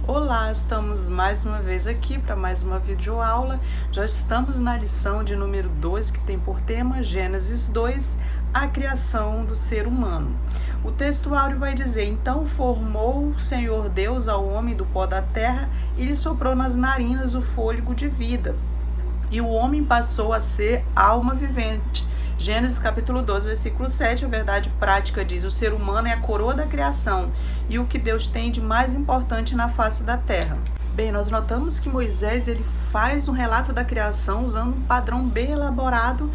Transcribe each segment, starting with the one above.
Olá, estamos mais uma vez aqui para mais uma videoaula. Já estamos na lição de número 2, que tem por tema Gênesis 2, a criação do ser humano. O texto áureo vai dizer: então formou o Senhor Deus ao homem do pó da terra e lhe soprou nas narinas o fôlego de vida. E o homem passou a ser alma vivente. Gênesis capítulo 12, versículo 7, a verdade prática diz: o ser humano é a coroa da criação e o que Deus tem de mais importante na face da terra. Bem, nós notamos que Moisés ele faz um relato da criação usando um padrão bem elaborado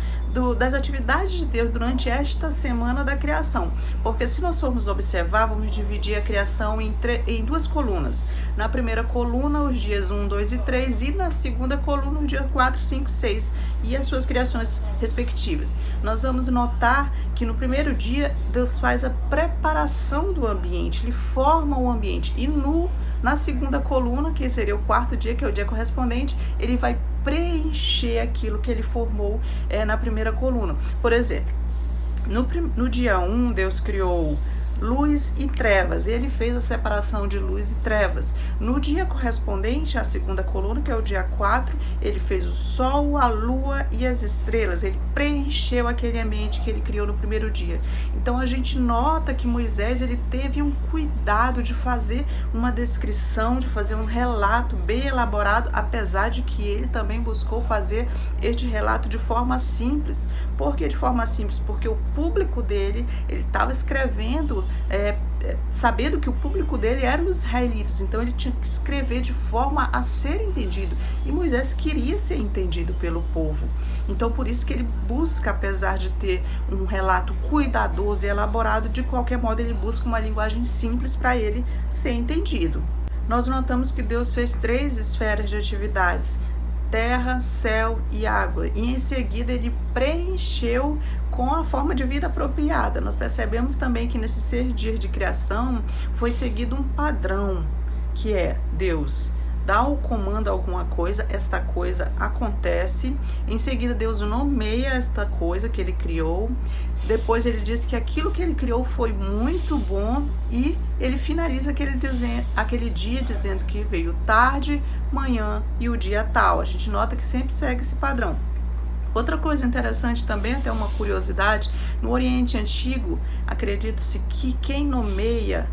das atividades de Deus durante esta semana da criação. Porque se nós formos observar, vamos dividir a criação em duas colunas. Na primeira coluna, os dias 1, 2 e 3, e na segunda coluna, os dias 4, 5, 6, e as suas criações respectivas. Nós vamos notar que no primeiro dia, Deus faz a preparação do ambiente, Ele forma o ambiente, e na segunda coluna, que seria o quarto dia, que é o dia correspondente, ele vai preencher aquilo que ele formou na primeira coluna. Por exemplo, no dia 1, Deus criou luz e trevas, ele fez a separação de luz e trevas. No dia correspondente à segunda coluna, que é o dia 4, ele fez o sol, a lua e as estrelas, ele preencheu aquele ambiente que ele criou no primeiro dia. Então a gente nota que Moisés ele teve um cuidado de fazer uma descrição, de fazer um relato bem elaborado, apesar de que ele também buscou fazer este relato de forma simples. Por que de forma simples? Porque o público dele, ele estava escrevendo sabendo que o público dele eram os israelitas, então ele tinha que escrever de forma a ser entendido, e Moisés queria ser entendido pelo povo. Então por isso que ele busca, apesar de ter um relato cuidadoso e elaborado, de qualquer modo ele busca uma linguagem simples para ele ser entendido. Nós notamos que Deus fez 3 esferas de atividades: terra, céu e água, e em seguida ele preencheu com a forma de vida apropriada. Nós percebemos também que nesses 6 dias de criação foi seguido um padrão, que é Deus dá o comando a alguma coisa, esta coisa acontece, em seguida Deus nomeia esta coisa que ele criou, depois ele diz que aquilo que ele criou foi muito bom, e ele finaliza aquele dia dizendo que veio tarde, manhã e o dia tal. A gente nota que sempre segue esse padrão. Outra coisa interessante também, até uma curiosidade, no Oriente Antigo, acredita-se que quem nomeia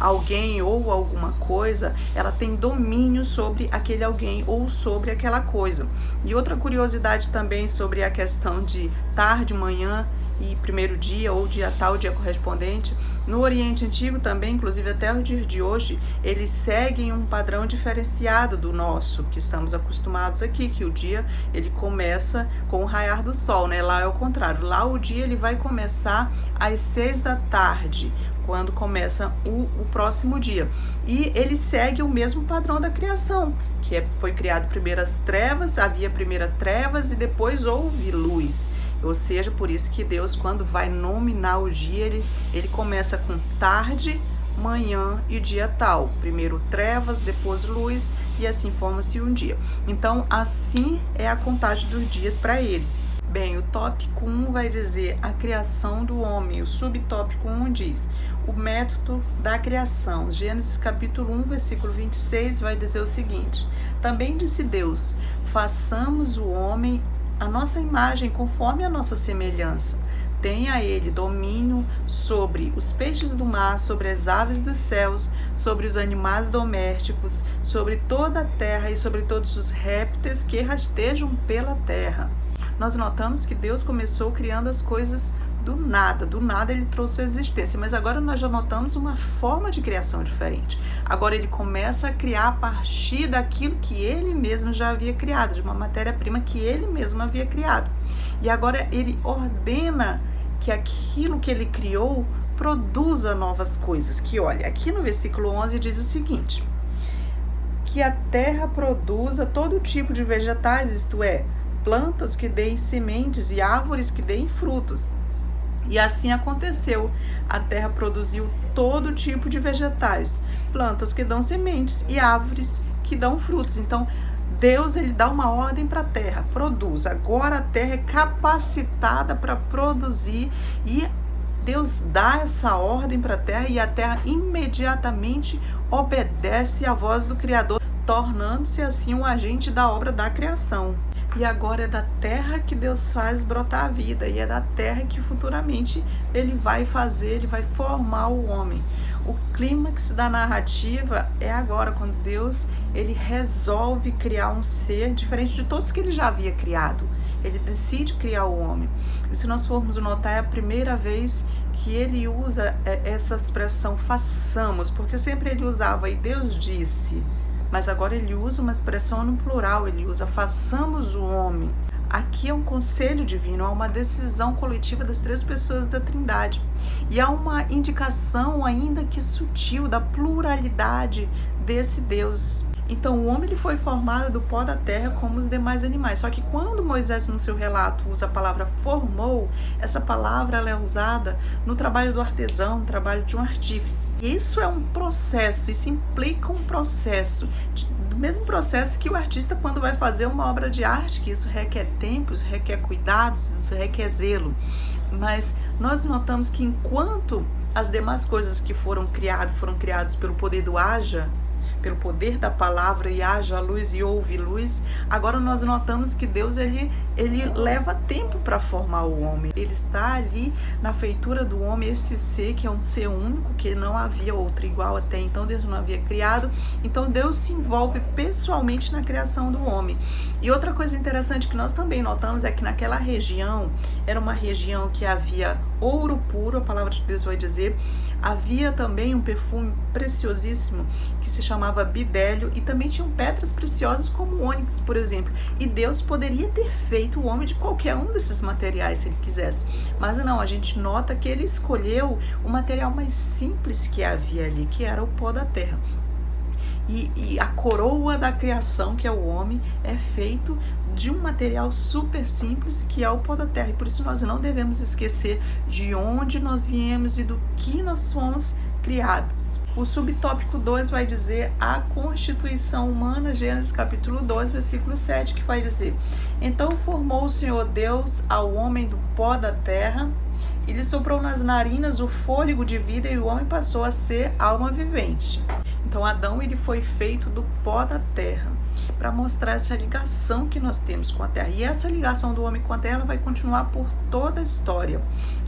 alguém ou alguma coisa, ela tem domínio sobre aquele alguém ou sobre aquela coisa. E outra curiosidade também sobre a questão de tarde, manhã e primeiro dia, ou dia tal, dia correspondente, no Oriente Antigo também, inclusive até o dia de hoje, eles seguem um padrão diferenciado do nosso, que estamos acostumados aqui, que o dia ele começa com o raiar do sol, né? Lá é o contrário, lá o dia ele vai começar às 6 da tarde, quando começa o próximo dia. E ele segue o mesmo padrão da criação, que foi criado primeiro as trevas, havia primeiro trevas e depois houve luz. Ou seja, por isso que Deus, quando vai nominar o dia, ele começa com tarde, manhã e dia tal. Primeiro trevas, depois luz, e assim forma-se um dia. Então, assim é a contagem dos dias para eles. Bem, o tópico 1 vai dizer a criação do homem. O subtópico 1 diz o método da criação. Gênesis capítulo 1, versículo 26 vai dizer o seguinte: também disse Deus, façamos o homem a nossa imagem, conforme a nossa semelhança. Tenha ele domínio sobre os peixes do mar, sobre as aves dos céus, sobre os animais domésticos, sobre toda a terra e sobre todos os répteis que rastejam pela terra. Nós notamos que Deus começou criando as coisas do nada ele trouxe a existência, mas agora nós já notamos uma forma de criação diferente. Agora ele começa a criar a partir daquilo que ele mesmo já havia criado, de uma matéria-prima que ele mesmo havia criado. E agora ele ordena que aquilo que ele criou produza novas coisas. Que olha, aqui no versículo 11 diz o seguinte: que a terra produza todo tipo de vegetais, isto é, plantas que deem sementes e árvores que deem frutos. E assim aconteceu. A terra produziu todo tipo de vegetais, plantas que dão sementes e árvores que dão frutos. Então, Deus ele dá uma ordem para a terra, produz. Agora a terra é capacitada para produzir, e Deus dá essa ordem para a terra, e a terra imediatamente obedece à voz do Criador, tornando-se assim um agente da obra da criação. E agora é da terra que Deus faz brotar a vida, e é da terra que futuramente ele vai formar o homem. O clímax da narrativa é agora, quando Deus ele resolve criar um ser diferente de todos que ele já havia criado. Ele decide criar o homem. E se nós formos notar, é a primeira vez que ele usa essa expressão façamos, porque sempre ele usava e Deus disse. Mas agora ele usa uma expressão no plural, ele usa façamos o homem. Aqui é um conselho divino, há uma decisão coletiva das três pessoas da Trindade. E há uma indicação, ainda que sutil, da pluralidade desse Deus. Então o homem ele foi formado do pó da terra como os demais animais. Só que quando Moisés no seu relato usa a palavra formou, essa palavra ela é usada no trabalho do artesão, no trabalho de um artífice. E isso é um processo, isso implica um processo, do mesmo processo que o artista quando vai fazer uma obra de arte, que isso requer tempo, isso requer cuidados, isso requer zelo. Mas nós notamos que enquanto as demais coisas que foram criadas pelo poder do haja, pelo poder da palavra, e haja luz e houve luz, agora nós notamos que Deus ele leva tempo para formar o homem. Ele está ali na feitura do homem, esse ser que é um ser único, que não havia outro igual até então, Deus não havia criado. Então Deus se envolve pessoalmente na criação do homem. E outra coisa interessante que nós também notamos é que naquela região, era uma região que havia ouro puro, a palavra de Deus vai dizer, havia também um perfume preciosíssimo que se chamava bidélio, e também tinham pedras preciosas como o ônix, por exemplo. E Deus poderia ter feito o homem de qualquer um desses materiais se ele quisesse, mas não, a gente nota que ele escolheu o material mais simples que havia ali, que era o pó da terra. E a coroa da criação, que é o homem, é feito de um material super simples, que é o pó da terra. E por isso nós não devemos esquecer de onde nós viemos e do que nós fomos criados. O subtópico 2 vai dizer a constituição humana, Gênesis capítulo 2, versículo 7, que vai dizer: então formou o Senhor Deus ao homem do pó da terra, e lhe soprou nas narinas o fôlego de vida, e o homem passou a ser alma vivente. Então Adão ele foi feito do pó da terra, para mostrar essa ligação que nós temos com a terra. E essa ligação do homem com a terra ela vai continuar por toda a história.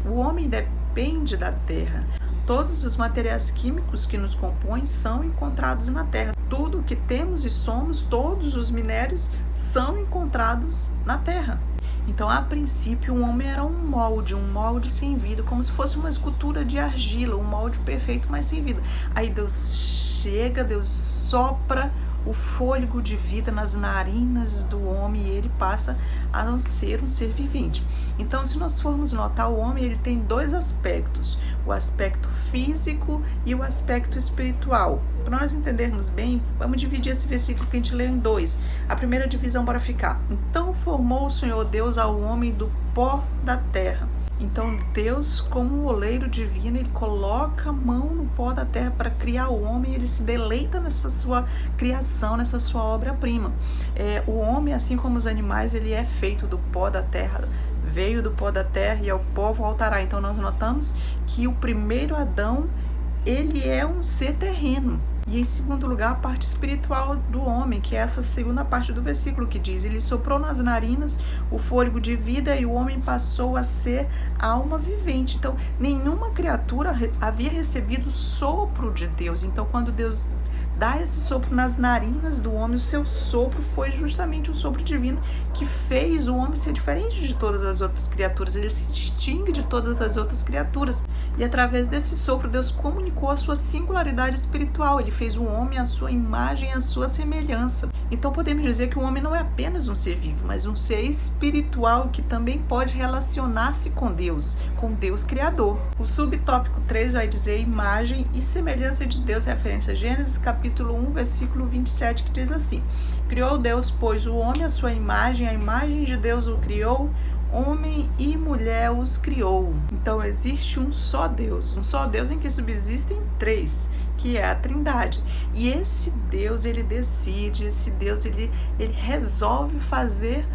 O homem depende da terra. Todos os materiais químicos que nos compõem são encontrados na terra. Tudo que temos e somos, todos os minérios são encontrados na terra. Então, a princípio, o homem era um molde sem vida, como se fosse uma escultura de argila, um molde perfeito, mas sem vida. Aí Deus chega, Deus sopra o fôlego de vida nas narinas do homem, e ele passa a não ser um ser vivente. Então, se nós formos notar, o homem ele tem dois aspectos: o aspecto físico e o aspecto espiritual. Para nós entendermos bem, vamos dividir esse versículo que a gente leu em dois. A primeira divisão para ficar: então formou o Senhor Deus ao homem do pó da terra. Então Deus, como um oleiro divino, ele coloca a mão no pó da terra para criar o homem, ele se deleita nessa sua criação, nessa sua obra-prima. O homem, assim como os animais, ele é feito do pó da terra, veio do pó da terra e ao pó voltará. Então nós notamos que o primeiro Adão, ele é um ser terreno. E em segundo lugar, a parte espiritual do homem, que é essa segunda parte do versículo que diz: ele soprou nas narinas o fôlego de vida, e o homem passou a ser alma vivente. Então, nenhuma criatura havia recebido o sopro de Deus. Então, quando Deus dá esse sopro nas narinas do homem, o seu sopro foi justamente o sopro divino que fez o homem ser diferente de todas as outras criaturas. Ele se distingue de todas as outras criaturas. E através desse sopro, Deus comunicou a sua singularidade espiritual. Ele fez o homem à sua imagem, à sua semelhança. Então podemos dizer que o homem não é apenas um ser vivo, mas um ser espiritual que também pode relacionar-se com Deus Criador. O subtópico 3 vai dizer imagem e semelhança de Deus, referência a Gênesis capítulo 1, versículo 27, que diz assim: criou Deus, pois, o homem à sua imagem, a imagem de Deus o criou, homem e mulher os criou. Então existe um só Deus em que subsistem três, que é a Trindade. E esse Deus, ele decide, esse Deus, ele resolve fazer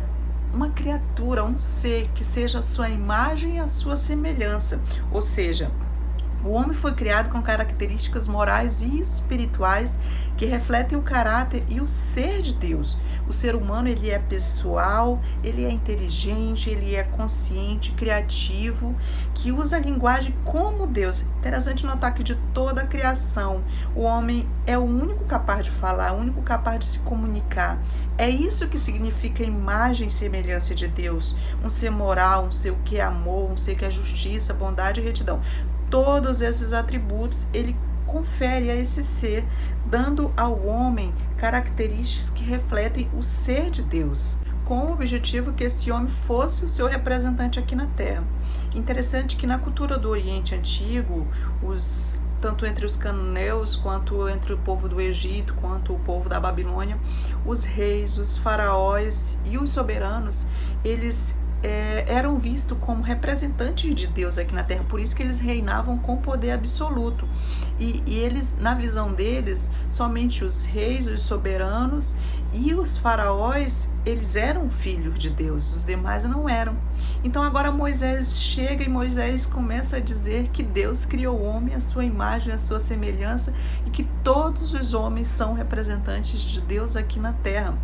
uma criatura, um ser que seja a sua imagem e a sua semelhança. Ou seja, O homem foi criado com características morais e espirituais que refletem o caráter e o ser de Deus. O ser humano, ele é pessoal, ele é inteligente, ele é consciente, criativo, que usa a linguagem como Deus. Interessante notar que de toda a criação, o homem é o único capaz de falar, o único capaz de se comunicar. É isso que significa imagem e semelhança de Deus. Um ser moral, um ser que é amor, um ser que é justiça, bondade e retidão. Todos esses atributos ele confere a esse ser, dando ao homem características que refletem o ser de Deus, com o objetivo que esse homem fosse o seu representante aqui na Terra. Interessante que na cultura do Oriente Antigo, tanto entre os cananeus, quanto entre o povo do Egito, quanto o povo da Babilônia, os reis, os faraós e os soberanos, eles eram vistos como representantes de Deus aqui na Terra, por isso que eles reinavam com poder absoluto. E eles, na visão deles, somente os reis, os soberanos e os faraós, eles eram filhos de Deus, os demais não eram. Então agora Moisés chega e Moisés começa a dizer que Deus criou o homem à sua imagem, à sua semelhança, e que todos os homens são representantes de Deus aqui na Terra.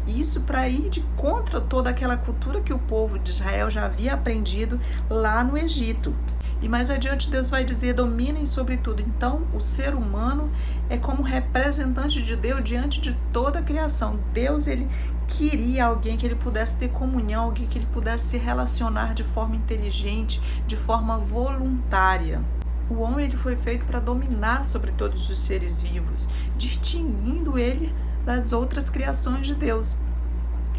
E isso para ir de contra toda aquela cultura que o povo de Israel já havia aprendido lá no Egito. E mais adiante Deus vai dizer: dominem sobre tudo. Então o ser humano é como representante de Deus diante de toda a criação. Deus, ele queria alguém que ele pudesse ter comunhão, alguém que ele pudesse se relacionar de forma inteligente, de forma voluntária. O homem, ele foi feito para dominar sobre todos os seres vivos, distinguindo ele das outras criações de Deus.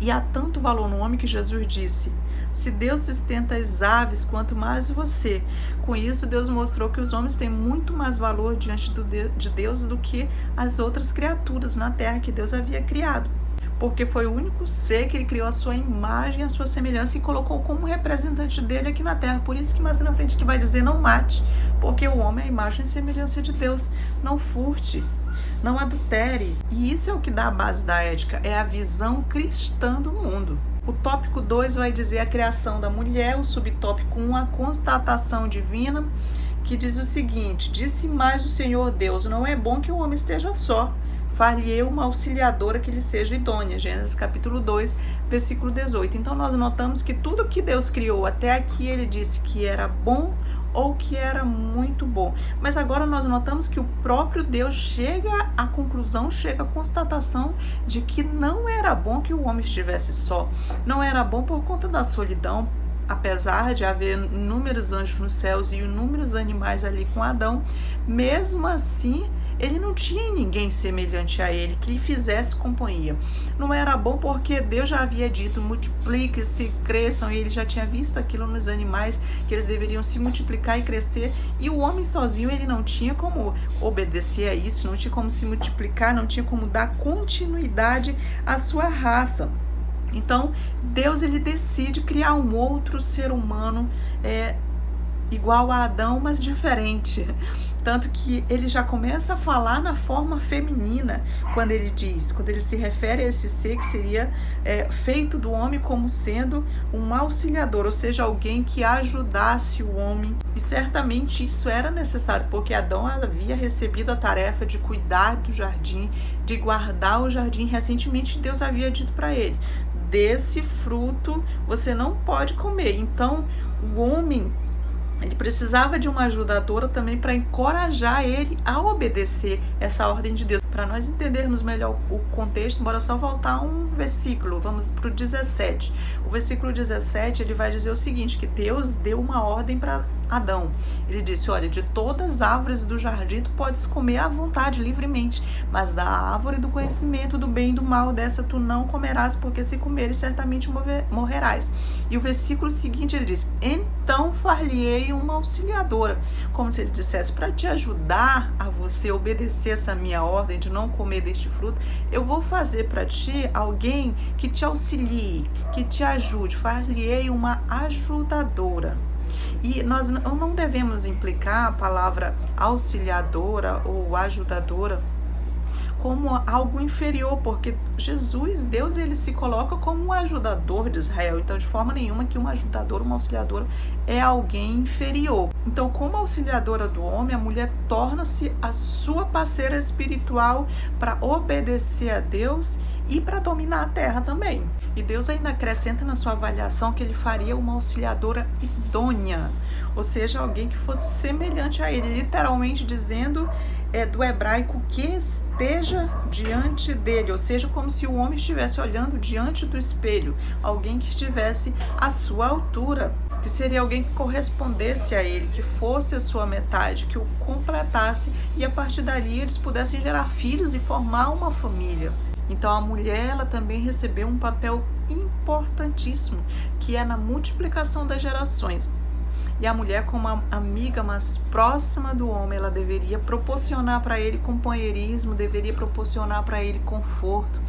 E há tanto valor no homem que Jesus disse: se Deus sustenta as aves, quanto mais você. Com isso, Deus mostrou que os homens têm muito mais valor diante de Deus do que as outras criaturas na terra que Deus havia criado. Porque foi o único ser que ele criou a sua imagem, a sua semelhança, e colocou como representante dele aqui na terra. Por isso que mais na frente ele vai dizer: não mate, porque o homem é a imagem e semelhança de Deus. Não furte, não adultere. E isso é o que dá a base da ética, é a visão cristã do mundo. O tópico 2 vai dizer a criação da mulher, o subtópico 1, a constatação divina, que diz o seguinte: disse mais o Senhor Deus, não é bom que o homem esteja só, far-lhe-ei uma auxiliadora que lhe seja idônea. Gênesis capítulo 2, versículo 18. Então nós notamos que tudo que Deus criou até aqui, ele disse que era bom ou que era muito bom. Mas agora nós notamos que o próprio Deus chega à conclusão, chega à constatação de que não era bom que o homem estivesse só. Não era bom por conta da solidão, apesar de haver inúmeros anjos nos céus e inúmeros animais ali com Adão. Mesmo assim, ele não tinha ninguém semelhante a ele que lhe fizesse companhia. Não era bom porque Deus já havia dito: multipliquem-se, cresçam, e ele já tinha visto aquilo nos animais, que eles deveriam se multiplicar e crescer, e o homem sozinho ele não tinha como obedecer a isso, não tinha como se multiplicar, não tinha como dar continuidade à sua raça. Então Deus, ele decide criar um outro ser humano igual a Adão, mas diferente. Tanto que ele já começa a falar na forma feminina, quando ele se refere a esse ser que seria feito do homem como sendo um auxiliador, ou seja, alguém que ajudasse o homem. E certamente isso era necessário, porque Adão havia recebido a tarefa de cuidar do jardim, de guardar o jardim. Recentemente Deus havia dito para ele: desse fruto você não pode comer. Então o homem, ele precisava de uma ajudadora também para encorajar ele a obedecer essa ordem de Deus. Para nós entendermos melhor o contexto, bora só voltar um versículo, vamos para o 17. O versículo 17, ele vai dizer o seguinte, que Deus deu uma ordem para Adão. Ele disse: olha, de todas as árvores do jardim tu podes comer à vontade, livremente, mas da árvore do conhecimento do bem e do mal, dessa tu não comerás, porque se comeres certamente morrerás. E o versículo seguinte ele diz: então far-lhe-ei uma auxiliadora, como se ele dissesse: para te ajudar a você obedecer essa minha ordem de não comer deste fruto, eu vou fazer para ti alguém que te auxilie, que te ajude, far-lhe-ei uma ajudadora. E nós não devemos implicar a palavra auxiliadora ou ajudadora como algo inferior, porque Jesus, Deus, ele se coloca como um ajudador de Israel. Então, de forma nenhuma que um ajudador, uma auxiliadora é alguém inferior. Então, como auxiliadora do homem, a mulher torna-se a sua parceira espiritual para obedecer a Deus e para dominar a terra também. E Deus ainda acrescenta na sua avaliação que ele faria uma auxiliadora idônea, ou seja, alguém que fosse semelhante a ele, literalmente dizendo do hebraico que esteja diante dele, ou seja, como se o homem estivesse olhando diante do espelho, alguém que estivesse à sua altura, que seria alguém que correspondesse a ele, que fosse a sua metade, que o completasse e a partir dali eles pudessem gerar filhos e formar uma família. Então a mulher, ela também recebeu um papel importantíssimo, que é na multiplicação das gerações. E a mulher, como a amiga mais próxima do homem, ela deveria proporcionar para ele companheirismo, deveria proporcionar para ele conforto.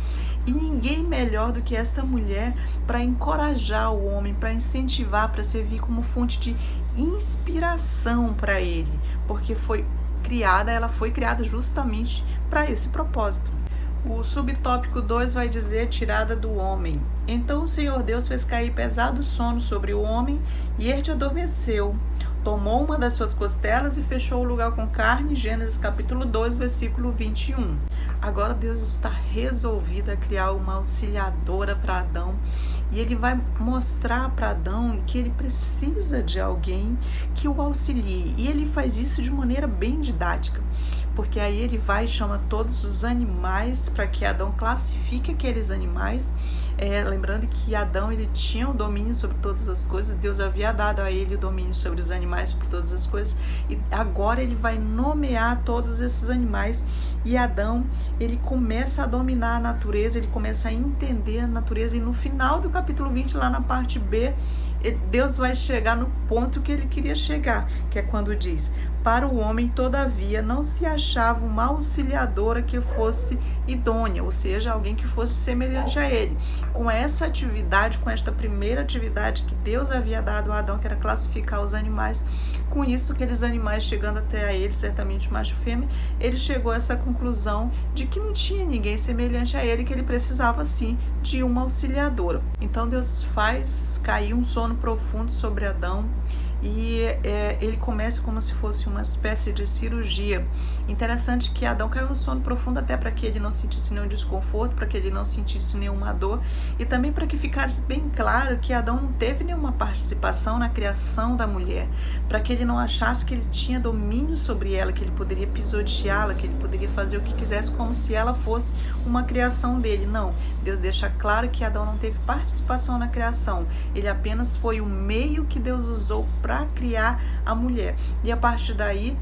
E ninguém melhor do que esta mulher para encorajar o homem, para incentivar, para servir como fonte de inspiração para ele, porque ela foi criada justamente para esse propósito. O subtópico 2 vai dizer tirada do homem. Então o Senhor Deus fez cair pesado sono sobre o homem e este adormeceu. Tomou uma das suas costelas e fechou o lugar com carne. Gênesis capítulo 2, versículo 21. Agora Deus está resolvido a criar uma auxiliadora para Adão. E ele vai mostrar para Adão que ele precisa de alguém que o auxilie. E ele faz isso de maneira bem didática. Porque aí ele vai e chama todos os animais para que Adão classifique aqueles animais. Lembrando que Adão, ele tinha o domínio sobre todas as coisas. Deus havia dado a ele o domínio sobre os animais, sobre todas as coisas. E agora ele vai nomear todos esses animais. E Adão, ele começa a dominar a natureza, ele começa a entender a natureza. E no final do capítulo 20, lá na parte B, Deus vai chegar no ponto que ele queria chegar, que é quando diz: para o homem, todavia, não se achava uma auxiliadora que fosse idônea, ou seja, alguém que fosse semelhante a ele. Com essa atividade, com esta primeira atividade que Deus havia dado a Adão, que era classificar os animais, com isso, aqueles animais chegando até a ele, certamente macho e fêmea, ele chegou a essa conclusão de que não tinha ninguém semelhante a ele, que ele precisava sim de uma auxiliadora. Então Deus faz cair um sono profundo sobre Adão, e ele começa como se fosse uma espécie de cirurgia. Interessante que Adão caiu no sono profundo até para que ele não sentisse nenhum desconforto, para que ele não sentisse nenhuma dor, e também para que ficasse bem claro que Adão não teve nenhuma participação na criação da mulher, para que ele não achasse que ele tinha domínio sobre ela, que ele poderia pisoteá-la, que ele poderia fazer o que quisesse como se ela fosse uma criação dele. Não, Deus deixa claro que Adão não teve participação na criação, ele apenas foi o meio que Deus usou para criar a mulher. E a partir daí,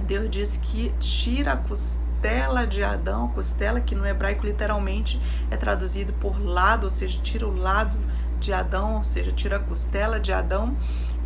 Deus diz que tira a costela de Adão, costela que no hebraico literalmente é traduzido por lado, ou seja, tira o lado de Adão, ou seja, tira a costela de Adão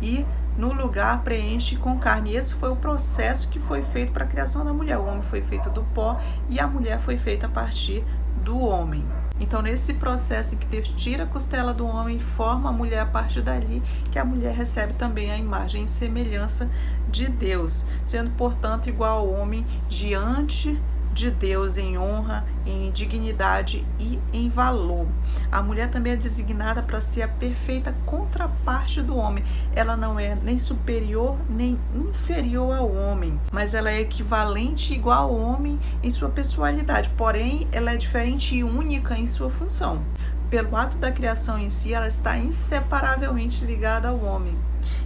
e no lugar preenche com carne. E esse foi o processo que foi feito para a criação da mulher. O homem foi feito do pó e a mulher foi feita a partir do homem. Então, nesse processo em que Deus tira a costela do homem e forma a mulher, a partir dali que a mulher recebe também a imagem e semelhança de Deus, sendo, portanto, igual ao homem diante de Deus em honra, em dignidade e em valor. A mulher também é designada para ser a perfeita contraparte do homem. Ela não é nem superior nem inferior ao homem, mas ela é equivalente igual ao homem em sua pessoalidade, porém ela é diferente e única em sua função. Pelo ato da criação em si, ela está inseparavelmente ligada ao homem.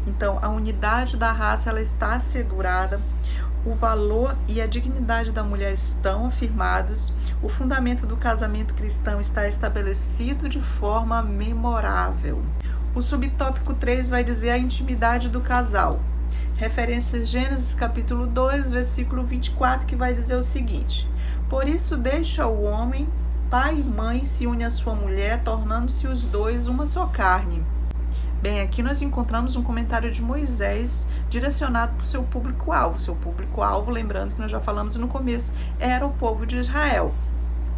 Então, a unidade da raça ela está assegurada, o valor e a dignidade da mulher estão afirmados, o fundamento do casamento cristão está estabelecido de forma memorável. O subtópico 3 vai dizer a intimidade do casal. Referência Gênesis capítulo 2, versículo 24, que vai dizer o seguinte: por isso deixa o homem, pai e mãe, se une à sua mulher, tornando-se os dois uma só carne. Bem, aqui nós encontramos um comentário de Moisés direcionado para o seu público-alvo. Seu público-alvo, lembrando que nós já falamos no começo, era o povo de Israel.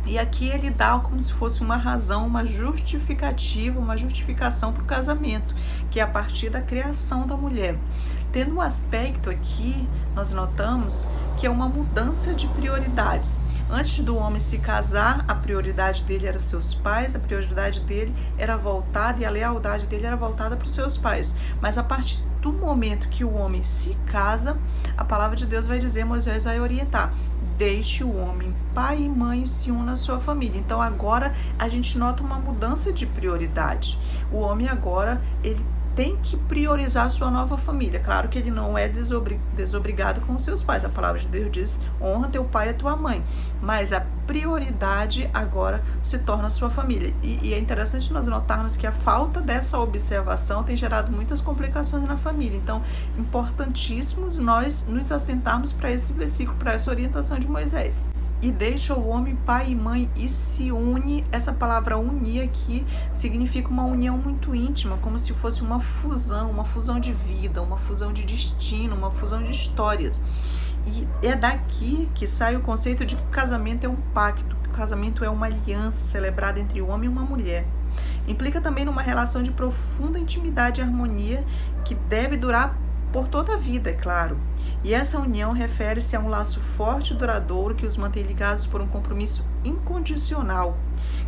E aqui ele dá como se fosse uma razão, uma justificação para o casamento, que é a partir da criação da mulher. Tendo um aspecto aqui, nós notamos que é uma mudança de prioridades. Antes do homem se casar, a prioridade dele era seus pais, a prioridade dele era voltada e a lealdade dele era voltada para os seus pais. Mas a partir do momento que o homem se casa, a palavra de Deus vai dizer, Moisés vai orientar: deixe o homem, pai e mãe, e se una à sua família. Então agora a gente nota uma mudança de prioridade. O homem agora, ele tem que priorizar a sua nova família. Claro que ele não é desobrigado com os seus pais. A palavra de Deus diz: honra teu pai e a tua mãe. Mas a prioridade agora se torna a sua família. E é interessante nós notarmos que a falta dessa observação tem gerado muitas complicações na família. Então, importantíssimos nós nos atentarmos para esse versículo, para essa orientação de Moisés. E deixa o homem, pai e mãe, e se une. Essa palavra unir aqui significa uma união muito íntima, como se fosse uma fusão de vida, uma fusão de destino, uma fusão de histórias. E é daqui que sai o conceito de que o casamento é um pacto, que o casamento é uma aliança celebrada entre o homem e uma mulher. Implica também numa relação de profunda intimidade e harmonia que deve durar por toda a vida, é claro. E essa união refere-se a um laço forte e duradouro que os mantém ligados por um compromisso incondicional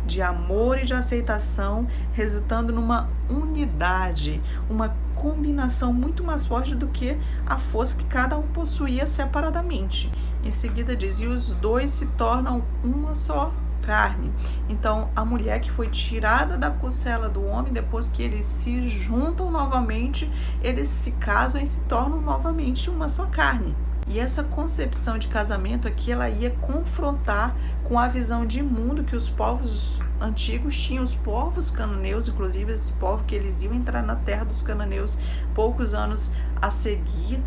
de amor e de aceitação, resultando numa unidade, uma combinação muito mais forte do que a força que cada um possuía separadamente. Em seguida diz: e os dois se tornam uma só carne. Então, a mulher que foi tirada da costela do homem, depois que eles se juntam novamente, eles se casam e se tornam novamente uma só carne. E essa concepção de casamento aqui, ela ia confrontar com a visão de mundo que os povos antigos tinham, os povos cananeus, inclusive esse povo que eles iam entrar na terra dos cananeus poucos anos a seguir,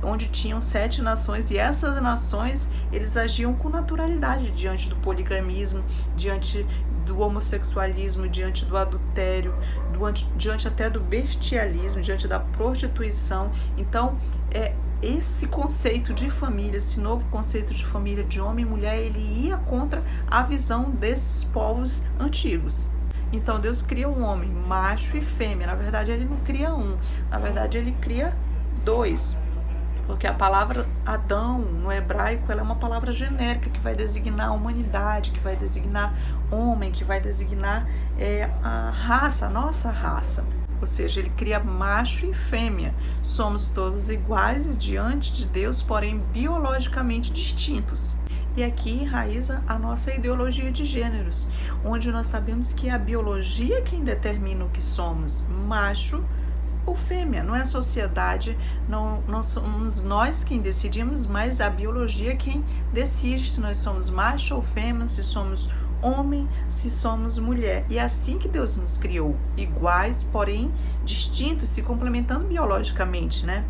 onde tinham 7 nações, e essas nações, eles agiam com naturalidade diante do poligamismo, diante do homossexualismo, diante do adultério, diante até do bestialismo, diante da prostituição. Então, esse conceito de família, esse novo conceito de família de homem e mulher, ele ia contra a visão desses povos antigos. Então Deus cria um homem, macho e fêmea. Na verdade ele não cria um, na verdade ele cria 2. Porque a palavra Adão, no hebraico, ela é uma palavra genérica que vai designar a humanidade, que vai designar homem, que vai designar a raça, a nossa raça. Ou seja, ele cria macho e fêmea. Somos todos iguais diante de Deus, porém biologicamente distintos. E aqui enraiza a nossa ideologia de gêneros, onde nós sabemos que é a biologia quem determina o que somos, macho ou fêmea. Não é a sociedade, não somos nós quem decidimos, mas a biologia quem decide se nós somos macho ou fêmea, se somos homem, se somos mulher. E é assim que Deus nos criou, iguais, porém distintos, se complementando biologicamente, né?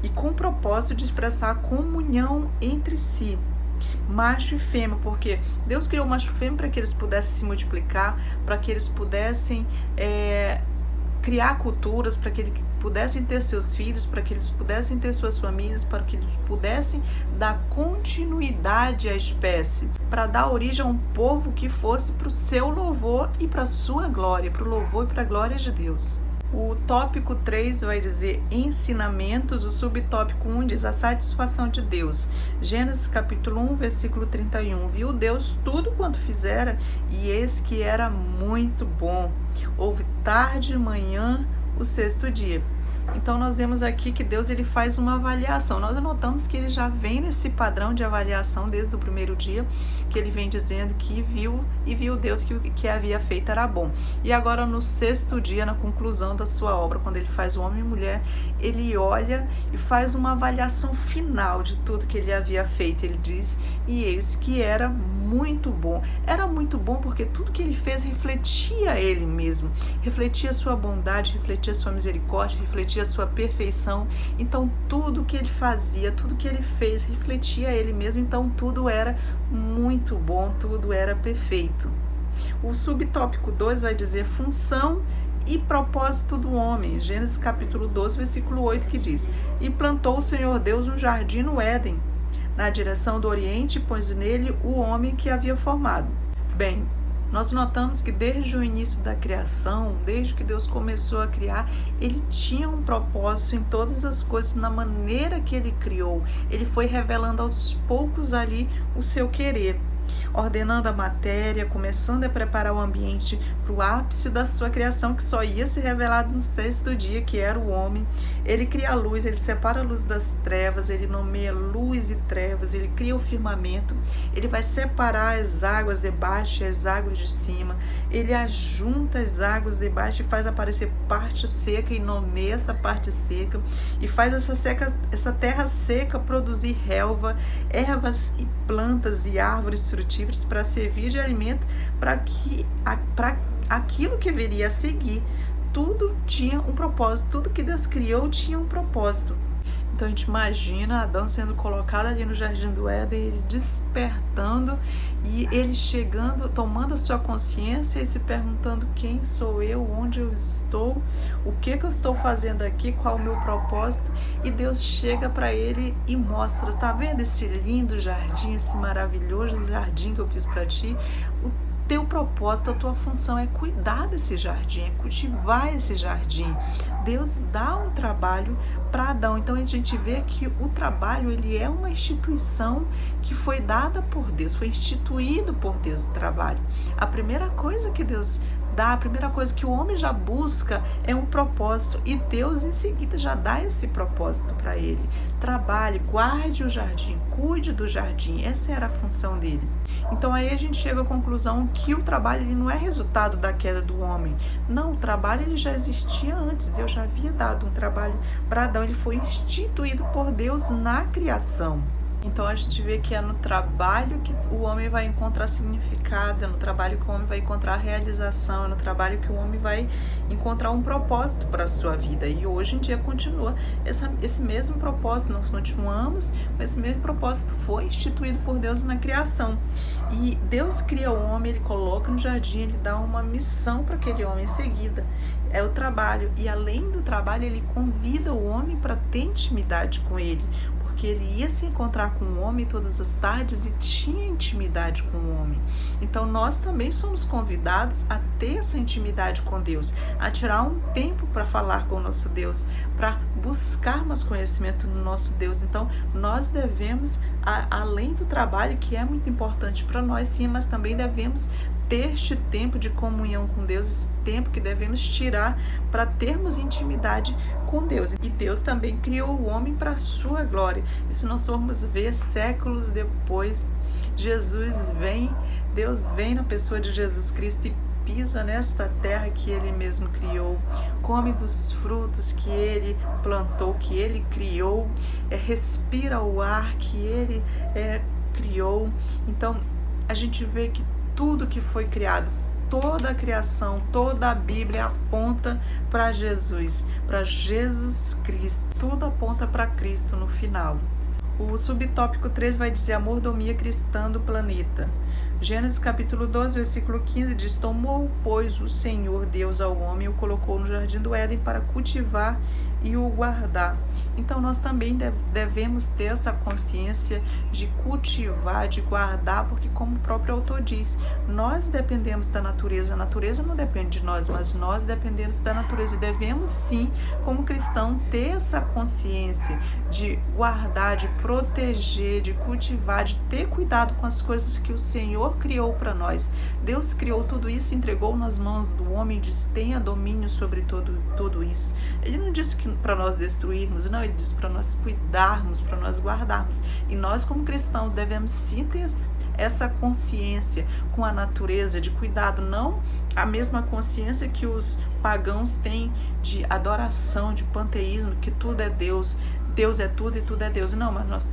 E com o propósito de expressar a comunhão entre si, macho e fêmea, porque Deus criou macho e fêmea para que eles pudessem se multiplicar, para que eles pudessem criar culturas, para que eles pudessem ter seus filhos, para que eles pudessem ter suas famílias, para que eles pudessem dar continuidade à espécie, para dar origem a um povo que fosse para o seu louvor e para a sua glória, para o louvor e para a glória de Deus. O tópico 3 vai dizer ensinamentos, o subtópico 1 diz a satisfação de Deus. Gênesis capítulo 1, versículo 31. Viu Deus tudo quanto fizera, e eis que era muito bom. Houve tarde e manhã o 6º dia. Então nós vemos aqui que Deus ele faz uma avaliação. Nós notamos que ele já vem nesse padrão de avaliação desde o primeiro dia, que ele vem dizendo que viu Deus que o que havia feito era bom. E agora no 6º dia, na conclusão da sua obra, quando ele faz o homem e mulher, ele olha e faz uma avaliação final de tudo que ele havia feito. Ele diz: e eis que era muito bom. Era muito bom porque tudo que ele fez refletia ele mesmo, refletia sua bondade, refletia sua misericórdia, refletia a sua perfeição. Então tudo que ele fazia, tudo que ele fez refletia ele mesmo. Então tudo era muito bom, tudo era perfeito. O subtópico 2 vai dizer função e propósito do homem. Gênesis capítulo 12, versículo 8, que diz: e plantou o Senhor Deus um jardim no Éden, na direção do oriente e pôs nele o homem que havia formado. Bem, nós notamos que desde o início da criação, desde que Deus começou a criar, Ele tinha um propósito em todas as coisas, na maneira que Ele criou. Ele foi revelando aos poucos ali o seu querer, ordenando a matéria, começando a preparar o ambiente para o ápice da sua criação, que só ia ser revelado no sexto dia, que era o homem. Ele cria a luz, ele separa a luz das trevas, ele nomeia luz e trevas, ele cria o firmamento, ele vai separar as águas de baixo e as águas de cima, ele ajunta as águas de baixo e faz aparecer parte seca e nomeia essa parte seca e faz essa terra seca produzir relva, ervas e plantas e árvores frutíferas para servir de alimento para aquilo que viria a seguir. Tudo tinha um propósito, tudo que Deus criou tinha um propósito. Então a gente imagina Adão sendo colocado ali no Jardim do Éden, ele despertando e ele chegando, tomando a sua consciência e se perguntando: quem sou eu, onde eu estou, o que eu estou fazendo aqui, qual o meu propósito. E Deus chega para ele e mostra: tá vendo esse lindo jardim, esse maravilhoso jardim que eu fiz para ti? O teu propósito, a tua função é cuidar desse jardim, é cultivar esse jardim. Deus dá um trabalho para Adão. Então a gente vê que o trabalho, ele é uma instituição que foi dada por Deus, foi instituído por Deus o trabalho. A primeira coisa que Deus dá, a primeira coisa que o homem já busca é um propósito, e Deus em seguida já dá esse propósito para ele. Trabalhe, guarde o jardim, cuide do jardim, essa era a função dele. Então aí a gente chega à conclusão que o trabalho, ele não é resultado da queda do homem. Não, o trabalho, ele já existia antes. Deus já havia dado um trabalho para Adão, ele foi instituído por Deus na criação. Então a gente vê que é no trabalho que o homem vai encontrar significado, é no trabalho que o homem vai encontrar realização, é no trabalho que o homem vai encontrar um propósito para a sua vida. E hoje em dia continua esse mesmo propósito, nós continuamos com esse mesmo propósito, foi instituído por Deus na criação. E Deus cria o homem, ele coloca no jardim, ele dá uma missão para aquele homem em seguida, é o trabalho. E além do trabalho, ele convida o homem para ter intimidade com ele, que ele ia se encontrar com o homem todas as tardes e tinha intimidade com o homem. Então nós também somos convidados a ter essa intimidade com Deus, a tirar um tempo para falar com o nosso Deus, para buscar mais conhecimento no nosso Deus. Então nós devemos, além do trabalho, que é muito importante para nós, sim, mas também devemos ter este tempo de comunhão com Deus, esse tempo que devemos tirar para termos intimidade com Deus. E Deus também criou o homem para a sua glória. E se nós formos ver séculos depois, Deus vem na pessoa de Jesus Cristo e pisa nesta terra que ele mesmo criou, come dos frutos que ele plantou, que ele criou, respira o ar que ele criou. Então a gente vê que tudo que foi criado, toda a criação, toda a Bíblia aponta para Jesus Cristo, tudo aponta para Cristo no final. O subtópico 3 vai dizer a mordomia cristã do planeta. Gênesis capítulo 12, versículo 15 diz: tomou, pois, o Senhor Deus ao homem e o colocou no jardim do Éden para cultivar e o guardar. Então nós também devemos ter essa consciência de cultivar, de guardar, porque como o próprio autor diz, nós dependemos da natureza, a natureza não depende de nós, mas nós dependemos da natureza e devemos sim, como cristão, ter essa consciência de guardar, de proteger, de cultivar, de ter cuidado com as coisas que o Senhor criou para nós. Deus criou tudo isso, entregou nas mãos do homem, disse: tenha domínio sobre tudo isso. Ele não disse que para nós destruirmos, não, ele disse para nós cuidarmos, para nós guardarmos. E nós, como cristãos, devemos sim ter essa consciência com a natureza, de cuidado, não a mesma consciência que os pagãos têm de adoração, de panteísmo, que tudo é Deus, Deus é tudo e tudo é Deus. Não, mas nós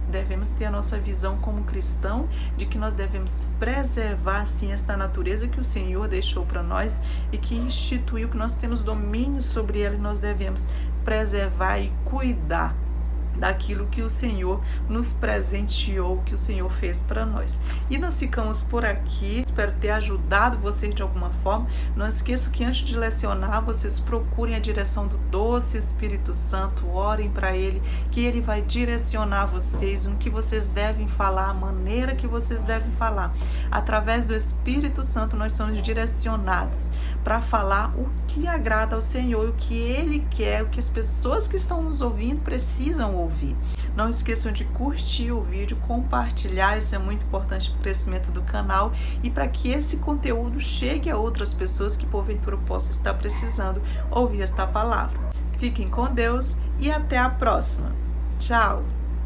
devemos ter a nossa visão como cristão de que nós devemos preservar sim esta natureza que o Senhor deixou para nós e que instituiu, que nós temos domínio sobre ela, e nós devemos preservar e cuidar. daquilo que o Senhor nos presenteou, que o Senhor fez para nós. E nós ficamos por aqui, espero ter ajudado vocês de alguma forma. Não esqueçam que antes de lecionar, vocês procurem a direção do doce Espírito Santo, orem para Ele, que Ele vai direcionar vocês no que vocês devem falar, a maneira que vocês devem falar. Através do Espírito Santo nós somos direcionados para falar o que agrada ao Senhor, o que Ele quer, o que as pessoas que estão nos ouvindo precisam ouvir. Não esqueçam de curtir o vídeo, compartilhar, isso é muito importante para o crescimento do canal e para que esse conteúdo chegue a outras pessoas que porventura possam estar precisando ouvir esta palavra. Fiquem com Deus e até a próxima. Tchau!